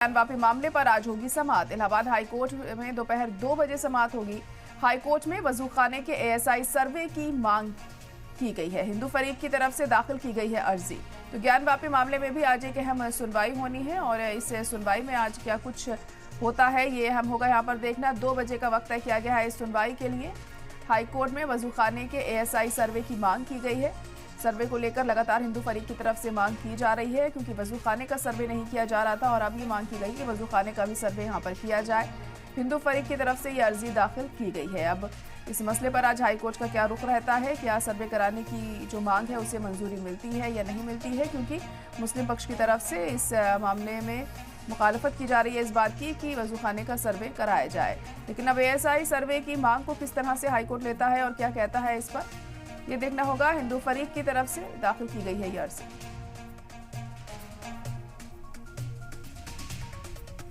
वापी मामले पर आज होगी समाअत। इलाहाबाद हाईकोर्ट में दोपहर 2 बजे समाअत होगी। हाईकोर्ट में वजूखाने के एएसआई सर्वे की मांग की गई है। हिंदू फरीक की तरफ से दाखिल की गई है अर्जी। तो ज्ञान वापी मामले में भी आज एक अहम सुनवाई होनी है और इस सुनवाई में आज क्या कुछ होता है ये अहम होगा यहाँ पर देखना। 2 बजे का वक्त तय किया गया है इस सुनवाई के लिए। हाईकोर्ट में वजूखाने के एएसआई सर्वे की मांग की गई है। सर्वे को लेकर लगातार हिंदू फरीक की तरफ से मांग की जा रही है, क्योंकि वजूखाने का सर्वे नहीं किया जा रहा था और अब ये मांग की गई कि वजूखाने का भी सर्वे यहाँ पर किया जाए। हिंदू फरीक की तरफ से ये अर्जी दाखिल की गई है। अब इस मसले पर आज हाईकोर्ट का क्या रुख रहता है, क्या सर्वे कराने की जो मांग है उसे मंजूरी मिलती है या नहीं मिलती है, क्योंकि मुस्लिम पक्ष की तरफ से इस मामले में मुखालफत की जा रही है इस बात की कि वजूखाने का सर्वे कराया जाए। लेकिन अब एएसआई सर्वे की मांग को किस तरह से हाईकोर्ट लेता है और क्या कहता है इस पर ये देखना होगा। हिंदू फरीक की तरफ से दाखिल की गई है ये अर्जी।